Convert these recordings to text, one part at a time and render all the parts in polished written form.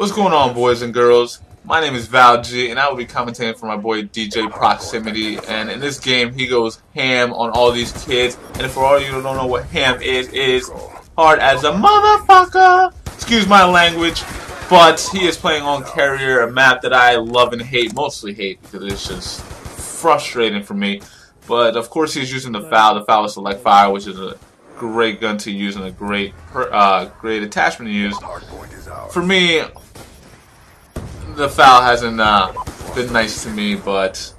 What's going on, boys and girls? My name is ValG, and I will be commentating for my boy DJ Proximity. And in this game, he goes ham on all these kids. And for all of you who don't know what ham is hard as a motherfucker. Excuse my language, but he is playing on Carrier, a map that I love and hate, mostly hate because it's just frustrating for me. But of course, he's using the FAL. The FAL is Select Fire, which is a great gun to use and a great attachment to use. For me, the FAL hasn't been nice to me, but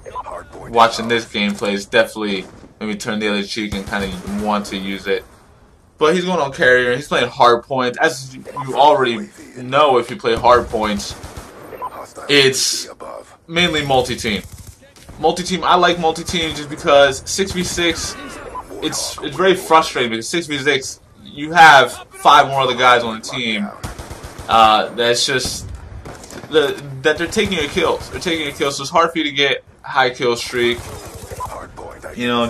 watching this gameplay is definitely made me turn the other cheek and kind of want to use it. But he's going on Carrier, and he's playing hard points. As you already know, if you play hard points, it's mainly multi-team. Multi-team, I like multi-team just because 6v6, it's very frustrating because 6v6, you have 5 more other guys on the team. That's just that they're taking your kills. They're taking your kills, so it's hard for you to get high kill streak. You know,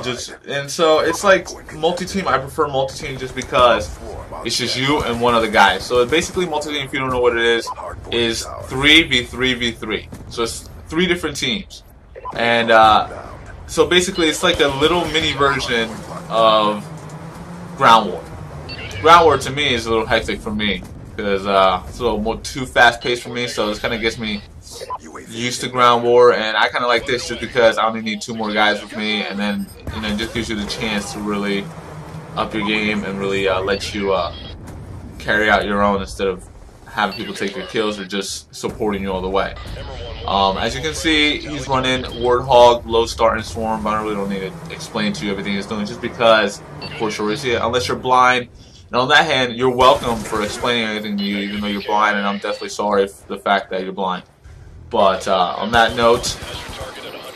and so it's like multi-team. I prefer multi-team just because it's just you and one other guy. So basically, multi-team, if you don't know what it is 3v3v3. So it's 3 different teams, and so basically, it's like a little mini version of Ground War. Ground War to me is a little hectic for me because it's a little more too fast-paced for me. So this kind of gets me used to Ground War, and I kind of like this just because I only need 2 more guys with me, and then it just gives you the chance to really up your game and really let you carry out your own instead of having people take your kills or just supporting you all the way. As you can see, he's running Warthog, Low Start, and Swarm. But I really don't need to explain to you everything he's doing just because, of course, you'll already see it. Unless you're blind. And on that hand, you're welcome for explaining anything to you, even though you're blind, and I'm definitely sorry for the fact that you're blind. But on that note,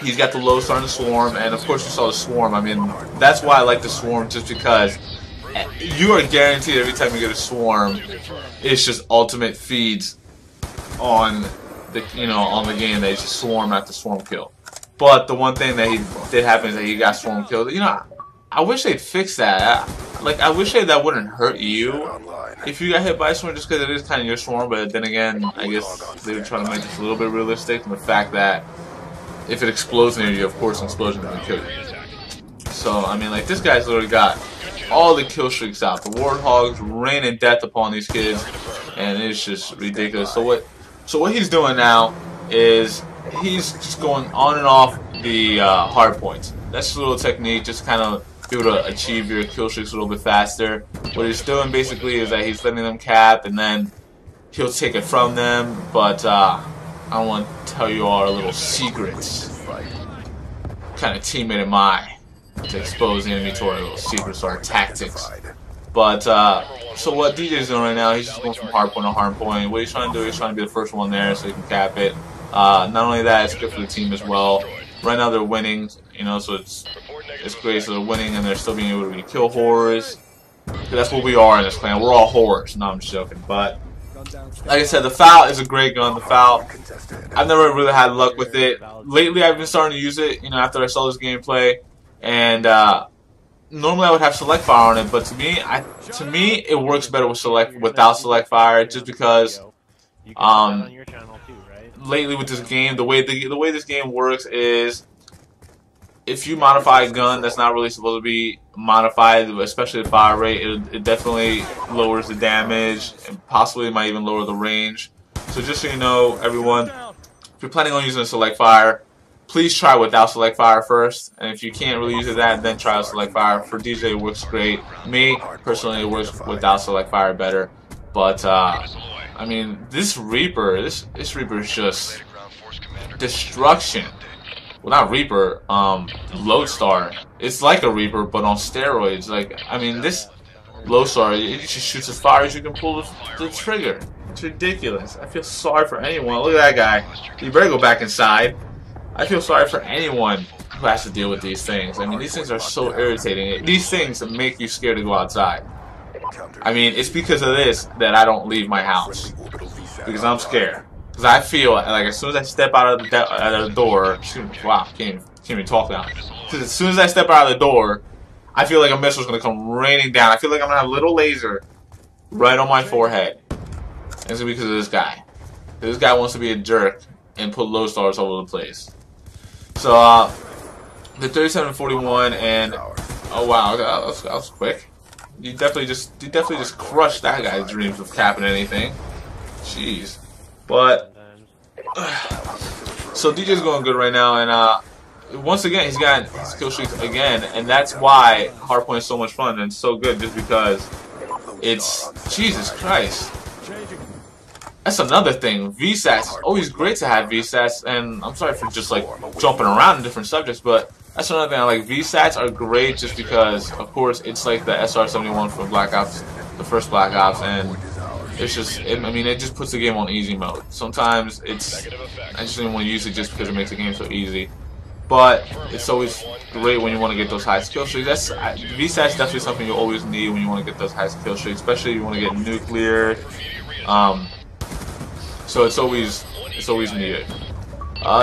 he's got the Low Start and the Swarm, and of course you saw the Swarm. I mean, that's why I like the Swarm, just because you are guaranteed every time you get a Swarm, it's just ultimate feeds on the on the game. They just Swarm after Swarm kill. But the one thing that he did happen is that he got Swarm killed. You know, I wish they'd fix that. Like, I wish that wouldn't hurt you if you got hit by a Swarm, just because it is kind of your Swarm. But then again, I guess they were trying to make this a little bit realistic, and the fact that if it explodes near you, of course, an explosion is going to kill you. So, I mean, like, this guy's literally got all the kill streaks out. The Warthogs raining death upon these kids, and it's just ridiculous. So what he's doing now is he's just going on and off the hard points. That's a little technique, just kind of be able to achieve your kill streaks a little bit faster. What he's doing basically is that he's letting them cap, and then he'll take it from them. But I don't want to tell you all our little secrets. What kind of teammate am I to expose the enemy to our little secrets, our tactics? But so what DJ's doing right now, he's just going from hard point to hard point. What he's trying to do, he's trying to be the first one there so he can cap it. Not only that, it's good for the team as well. Right now they're winning, you know, so it's great. So they're winning and they're still being able to be kill horrors. That's what we are in this clan. We're all horrors. No, I'm just joking. But like I said, the FAL is a great gun. The FAL, I've never really had luck with it. Lately, I've been starting to use it. You know, after I saw this gameplay, and normally I would have Select Fire on it, but to me, it works better without Select Fire, just because lately with this game, the way this game works is, if you modify a gun that's not really supposed to be modified, especially the fire rate, it definitely lowers the damage, and possibly might even lower the range. So just so you know, everyone, if you're planning on using a Select Fire, please try without Select Fire first. And if you can't really use it then try Select Fire. For DJ, it works great. Me, personally, it works without Select Fire better. But, I mean, this Reaper is just destruction. Well, not Reaper, Lodestar. It's like a Reaper, but on steroids. Like, I mean, this Lodestar, it just shoots as far as you can pull the trigger. It's ridiculous. I feel sorry for anyone. Look at that guy. You better go back inside. I feel sorry for anyone who has to deal with these things. I mean, these things are so irritating. These things make you scared to go outside. I mean, it's because of this that I don't leave my house. Because I'm scared. Because I feel like as soon as I step out of the door, wow, can't even talk now. Because as soon as I step out of the door, I feel like a missile's gonna come raining down. I feel like I'm gonna have a little laser right on my forehead. And it's because of this guy. This guy wants to be a jerk and put low stars all over the place. So the 37-41, and oh wow, that was quick. You definitely just crushed that guy's dreams of capping anything. Jeez. But so DJ's going good right now, and once again he's got his kill streaks again, and that's why hardpoint is so much fun and so good, just because it's Jesus Christ. That's another thing. VSATs, it's always great to have VSATs, and I'm sorry for just like jumping around in different subjects, but that's another thing. Like VSATs are great just because, of course, it's like the SR-71 from Black Ops, the first Black Ops, and it's just, I mean, it just puts the game on easy mode. Sometimes I just didn't want to use it just because it makes the game so easy. But it's always great when you want to get those high skill streaks. VSATs is definitely something you always need when you want to get those high skill streaks, especially if you want to get nuclear. So it's always needed.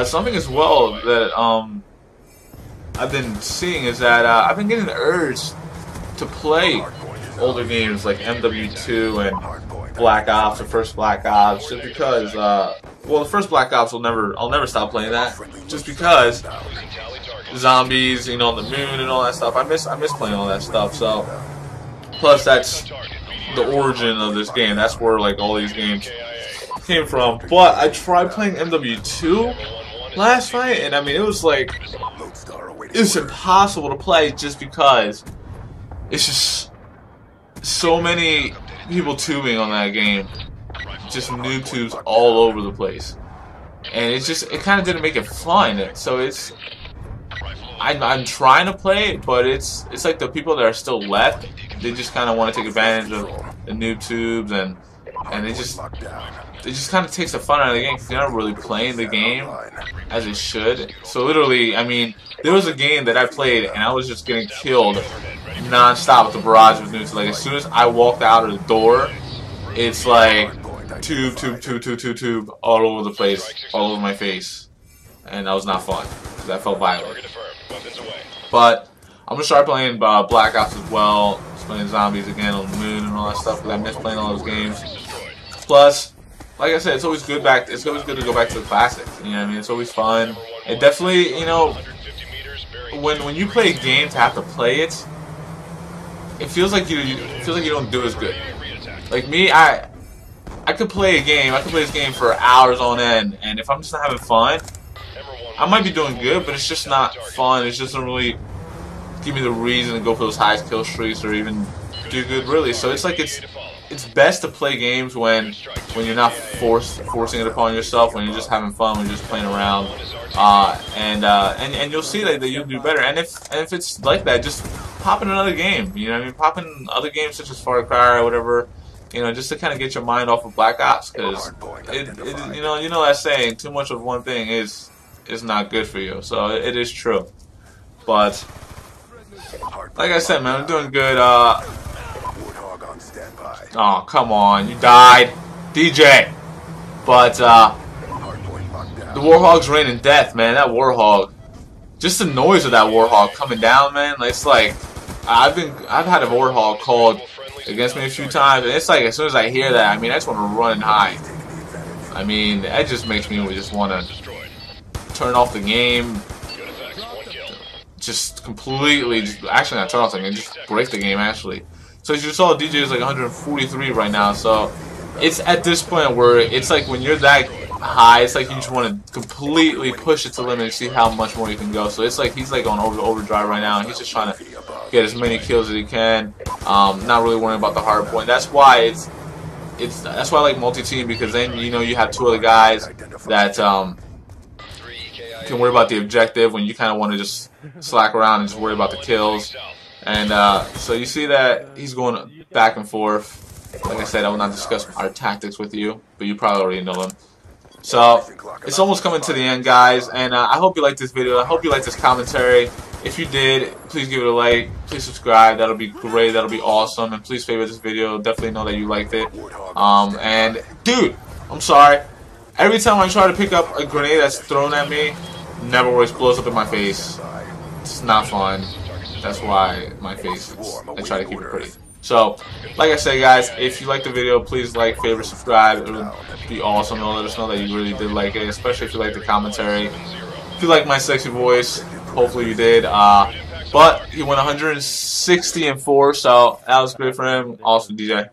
Something as well that I've been seeing is that I've been getting the urge to play older games like MW2 and Black Ops, the first Black Ops, just because well, the first Black Ops I'll never stop playing that, just because zombies, you know, on the moon and all that stuff. I miss playing all that stuff. So plus that's the origin of this game. That's where like all these games came from. But I tried playing MW2 last night, and I mean it was impossible to play just because it's just so many people tubing on that game, just noob tubes all over the place, and it kind of didn't make it fun. So I'm trying to play it, but it's like the people that are still left, they just kind of want to take advantage of the noob tubes, and it just kind of takes the fun out of the game because you're not really playing the game as it should. So literally, I mean, there was a game that I played and I was just getting killed non-stop with the barrage of nukes. Like as soon as I walked out of the door, it's like tube all over the place, all over my face, and that was not fun because I felt violent. But I'm gonna start playing Black Ops as well, just playing zombies again on the moon and all that stuff because I miss playing all those games. Plus, like I said, it's always good to go back to the classics. You know what I mean? It's always fun. It definitely, you know, when you play a game to have to play it, it feels like you don't do as good. Like me, I could play a game. I could play this game for hours on end, and if I'm just not having fun, I might be doing good, but it's just not fun. It just doesn't really give me the reason to go for those high kill streaks or even do good, really. So it's like it's best to play games when you're not forcing it upon yourself, when you're just having fun, when you're just playing around, and you'll see that you'll do better. And if it's like that, just pop in another game. You know what I mean? Pop in other games such as Far Cry or whatever. You know, just to kind of get your mind off of Black Ops, because you know that saying, too much of one thing is not good for you. So it is true. But like I said, man, I'm doing good. Oh, come on, you died, DJ. But the Warhog's raining death, man. That Warhog, just the noise of that Warhog coming down, man. It's like I've had a Warhog called against me a few times, and it's like as soon as I hear that, I mean, I just want to run and hide. I mean, that just makes me just want to turn off the game, just completely, actually not turn off the game, just break the game actually. So as you saw, DJ is like 143 right now, so it's at this point where it's like when you're that high, it's like you just want to completely push it to the limit and see how much more you can go. So it's like he's like on overdrive right now, and he's just trying to get as many kills as he can, not really worrying about the hard point. That's why that's why I like multi-team, because then you know you have two other guys that can worry about the objective when you kind of want to just slack around and just worry about the kills. And so you see that he's going back and forth. Like I said, I will not discuss our tactics with you, but you probably already know them. So it's almost coming to the end, guys, and I hope you liked this video. I hope you liked this commentary. If you did, please give it a like. Please subscribe. That'll be great. That'll be awesome. And please favorite this video. Definitely know that you liked it. And dude, I'm sorry. Every time I try to pick up a grenade that's thrown at me, never always blows up in my face. It's not fun. That's why my face I try to keep it pretty. So, like I said, guys, if you like the video, please like, favorite, subscribe. It would be awesome to let us know that you really did like it, especially if you like the commentary. If you like my sexy voice, hopefully you did. But he went 160-4, so that was great for him. Awesome, DJ.